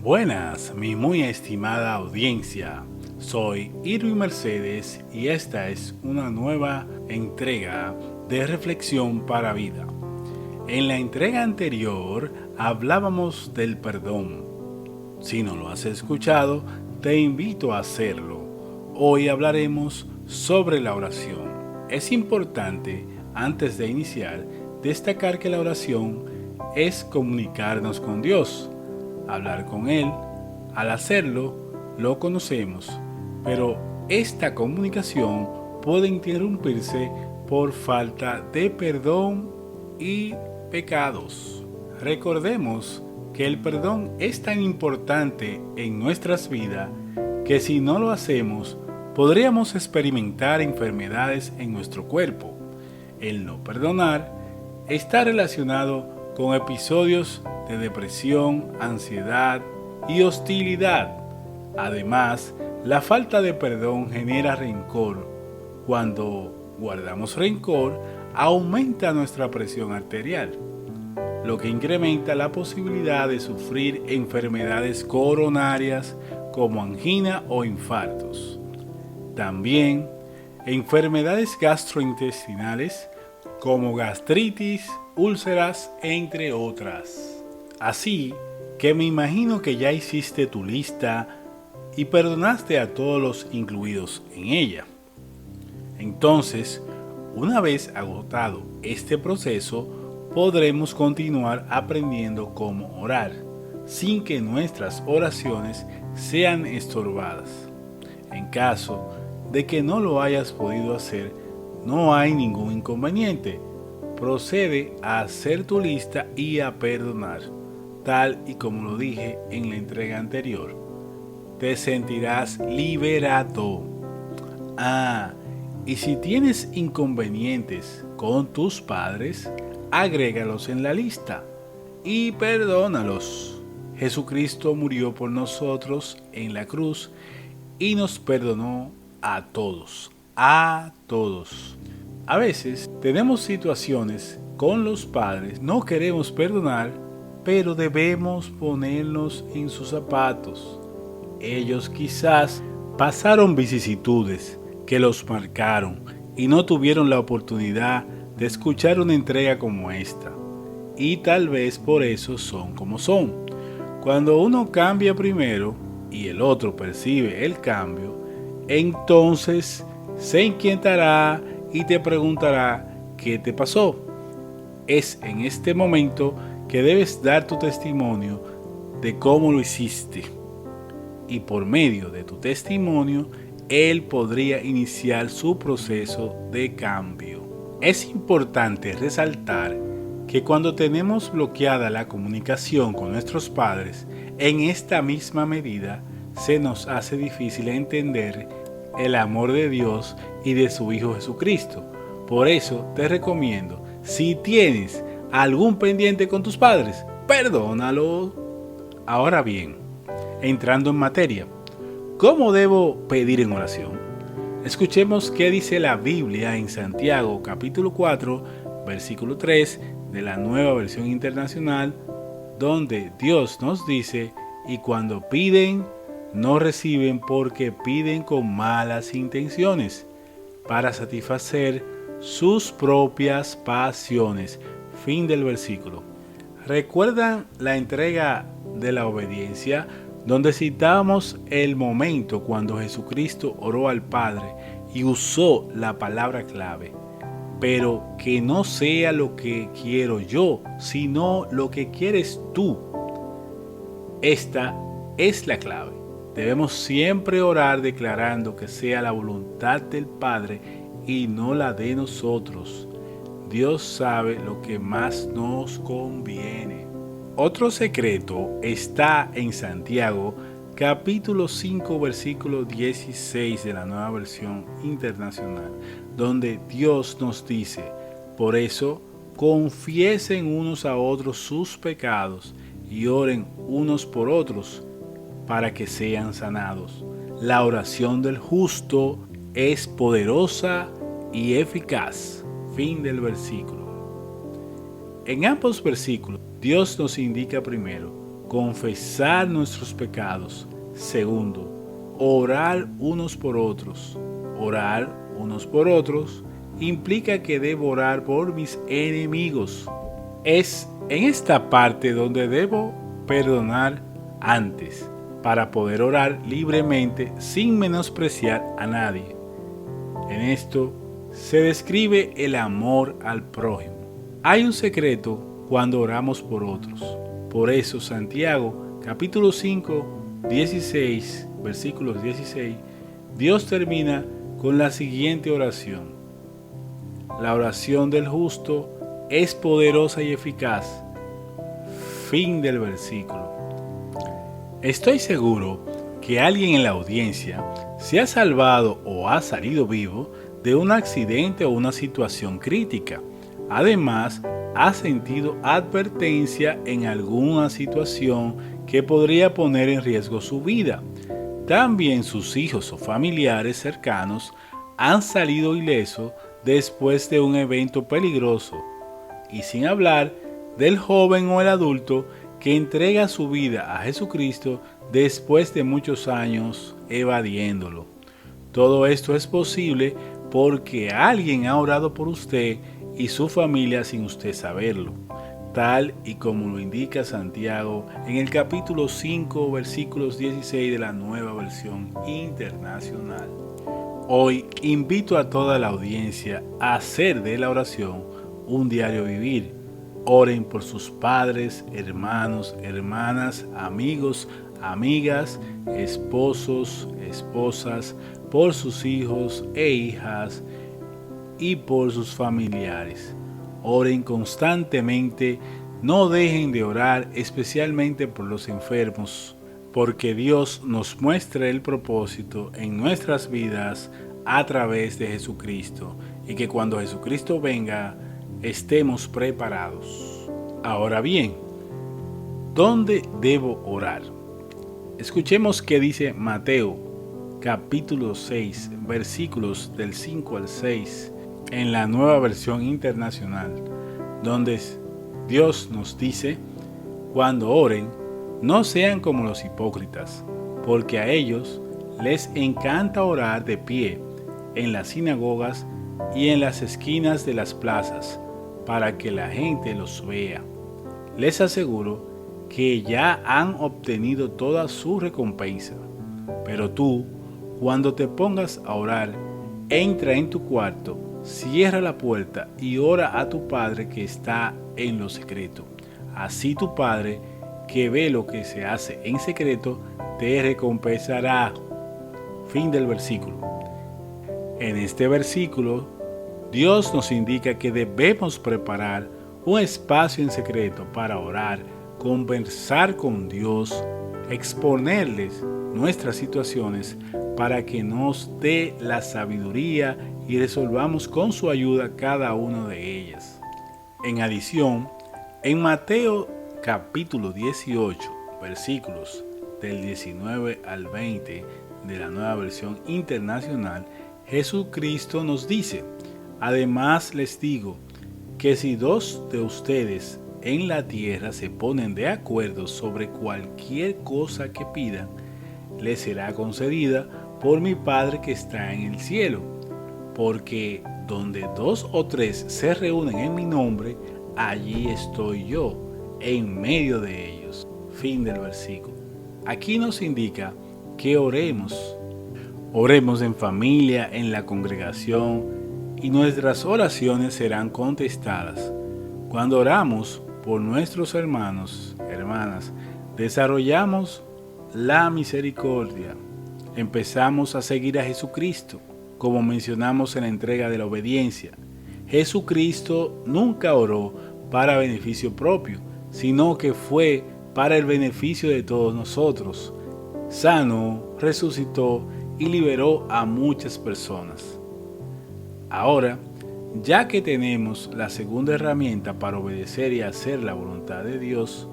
Buenas, mi muy estimada audiencia. Soy Irwin Mercedes y esta es una nueva entrega de Reflexión para Vida. En la entrega anterior hablábamos del perdón. Si no lo has escuchado, te invito a hacerlo. Hoy hablaremos sobre la oración. Es importante, antes de iniciar, destacar que la oración es comunicarnos con Dios, hablar con Él. Al hacerlo, lo conocemos, pero esta comunicación puede interrumpirse por falta de perdón y pecados. Recordemos que el perdón es tan importante en nuestras vidas que si no lo hacemos, podríamos experimentar enfermedades en nuestro cuerpo. El no perdonar está relacionado con episodios de depresión, ansiedad y hostilidad. Además, la falta de perdón genera rencor. Cuando guardamos rencor, aumenta nuestra presión arterial, lo que incrementa la posibilidad de sufrir enfermedades coronarias como angina o infartos. También enfermedades gastrointestinales como gastritis, úlceras, entre otras. Así que me imagino que ya hiciste tu lista y perdonaste a todos los incluidos en ella. Entonces, una vez agotado este proceso, podremos continuar aprendiendo cómo orar, sin que nuestras oraciones sean estorbadas. En caso de que no lo hayas podido hacer, no hay ningún inconveniente. Procede a hacer tu lista y a perdonar, tal y como lo dije en la entrega anterior. Te sentirás liberado. Y si tienes inconvenientes con tus padres, agrégalos en la lista y perdónalos. Jesucristo murió por nosotros en la cruz y nos perdonó a todos. A veces tenemos situaciones con los padres, no queremos perdonar, pero debemos ponernos en sus zapatos. Ellos quizás pasaron vicisitudes que los marcaron y no tuvieron la oportunidad de escuchar una entrega como esta. Y tal vez por eso son como son. Cuando uno cambia primero y el otro percibe el cambio, entonces se inquietará y te preguntará qué te pasó. Es en este momento que debes dar tu testimonio de cómo lo hiciste. Y por medio de tu testimonio, él podría iniciar su proceso de cambio. Es importante resaltar que cuando tenemos bloqueada la comunicación con nuestros padres, en esta misma medida se nos hace difícil entender el amor de Dios y de su Hijo Jesucristo. Por eso te recomiendo, si tienes algún pendiente con tus padres, perdónalo. Ahora bien, entrando en materia, ¿cómo debo pedir en oración? Escuchemos qué dice la Biblia en Santiago capítulo 4, versículo 3 de la Nueva Versión Internacional, donde Dios nos dice: y cuando piden, no reciben porque piden con malas intenciones, para satisfacer sus propias pasiones. Fin del versículo. ¿Recuerdan la entrega de la obediencia, donde citamos el momento cuando Jesucristo oró al Padre y usó la palabra clave? Pero que no sea lo que quiero yo, sino lo que quieres tú. Esta es la clave. Debemos siempre orar declarando que sea la voluntad del Padre y no la de nosotros. Dios sabe lo que más nos conviene. Otro secreto está en Santiago capítulo 5 versículo 16 de la Nueva Versión Internacional, donde Dios nos dice: por eso confiesen unos a otros sus pecados y oren unos por otros para que sean sanados. La oración del justo es poderosa y eficaz. Fin del versículo. En ambos versículos, Dios nos indica primero confesar nuestros pecados. Segundo, orar unos por otros. Orar unos por otros implica que debo orar por mis enemigos. Es en esta parte donde debo perdonar antes, para poder orar libremente sin menospreciar a nadie. En esto se describe el amor al prójimo. Hay un secreto cuando oramos por otros. Por eso Santiago, capítulo 5, 16, versículos 16, Dios termina con la siguiente oración. La oración del justo es poderosa y eficaz. Fin del versículo. Estoy seguro que alguien en la audiencia se ha salvado o ha salido vivo de un accidente o una situación crítica. Además, ha sentido advertencia en alguna situación que podría poner en riesgo su vida. También sus hijos o familiares cercanos han salido ilesos después de un evento peligroso. Y sin hablar del joven o el adulto que entrega su vida a Jesucristo después de muchos años evadiéndolo. Todo esto es posible porque alguien ha orado por usted y su familia sin usted saberlo, tal y como lo indica Santiago en el capítulo 5, versículos 16 de la Nueva Versión Internacional. Hoy invito a toda la audiencia a hacer de la oración un diario vivir. Oren por sus padres, hermanos, hermanas, amigos, amigas, esposos, esposas, por sus hijos e hijas y por sus familiares. Oren constantemente, no dejen de orar, especialmente por los enfermos, porque Dios nos muestra el propósito en nuestras vidas a través de Jesucristo, y que cuando Jesucristo venga, estemos preparados. Ahora bien, ¿dónde debo orar? Escuchemos qué dice Mateo, capítulo 6, versículos del 5 al 6, en la Nueva Versión Internacional, donde Dios nos dice: cuando oren, no sean como los hipócritas, porque a ellos les encanta orar de pie en las sinagogas y en las esquinas de las plazas, para que la gente los vea. Les aseguro que ya han obtenido toda su recompensa. Pero tú, cuando te pongas a orar, entra en tu cuarto, cierra la puerta y ora a tu Padre que está en lo secreto. Así tu Padre, que ve lo que se hace en secreto, te recompensará. Fin del versículo. En este versículo, Dios nos indica que debemos preparar un espacio en secreto para orar, conversar con Dios, exponerles nuestras situaciones para que nos dé la sabiduría y resolvamos con su ayuda cada una de ellas. En adición, en Mateo capítulo 18, versículos del 19 al 20 de la Nueva Versión Internacional, Jesucristo nos dice: además les digo que si dos de ustedes en la tierra se ponen de acuerdo sobre cualquier cosa que pidan, les será concedida por mi Padre que está en el cielo. Porque donde dos o tres se reúnen en mi nombre, allí estoy yo, en medio de ellos. Fin del versículo. Aquí nos indica que oremos. Oremos en familia, en la congregación, y nuestras oraciones serán contestadas. Cuando oramos por nuestros hermanos, hermanas, desarrollamos la misericordia. Empezamos a seguir a Jesucristo, como mencionamos en la entrega de la obediencia. Jesucristo nunca oró para beneficio propio, sino que fue para el beneficio de todos nosotros. Sanó, resucitó y liberó a muchas personas. Ahora, ya que tenemos la segunda herramienta para obedecer y hacer la voluntad de Dios,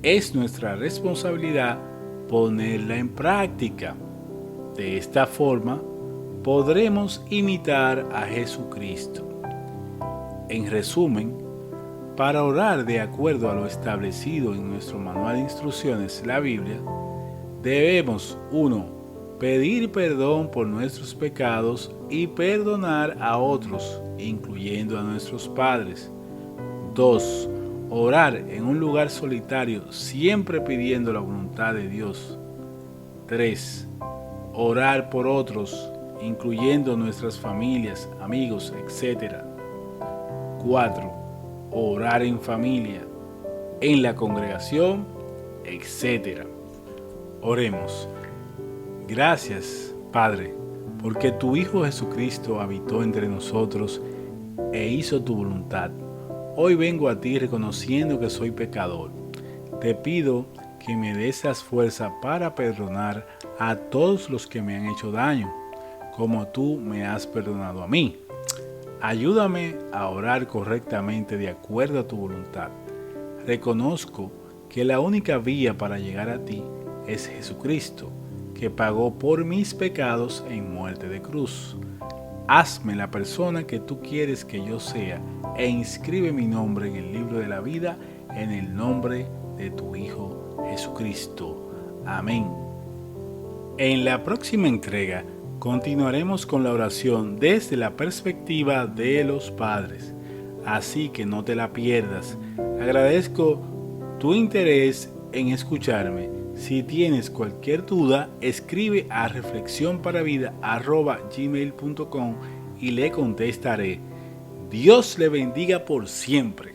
es nuestra responsabilidad ponerla en práctica. De esta forma, podremos imitar a Jesucristo. En resumen, Para orar de acuerdo a lo establecido en nuestro manual de instrucciones, la Biblia, debemos 1. Pedir perdón por nuestros pecados y perdonar a otros, incluyendo a nuestros padres. 2. Orar en un lugar solitario, siempre pidiendo la voluntad de Dios. 3. Orar por otros, incluyendo nuestras familias, amigos, etc. 4. Orar en familia, en la congregación, etc. Oremos. Gracias, Padre, porque tu Hijo Jesucristo habitó entre nosotros e hizo tu voluntad. Hoy vengo a ti reconociendo que soy pecador. Te pido que me des las fuerzas para perdonar a todos los que me han hecho daño, como tú me has perdonado a mí. Ayúdame a orar correctamente de acuerdo a tu voluntad. Reconozco que la única vía para llegar a ti es Jesucristo, que pagó por mis pecados en muerte de cruz. Hazme la persona que tú quieres que yo sea e inscribe mi nombre en el libro de la vida en el nombre de tu Hijo Jesucristo. Amén. En la próxima entrega continuaremos con la oración desde la perspectiva de los padres, así que no te la pierdas. Agradezco tu interés en escucharme. Si tienes cualquier duda, escribe a reflexionparavida@gmail.com y le contestaré. Dios le bendiga por siempre.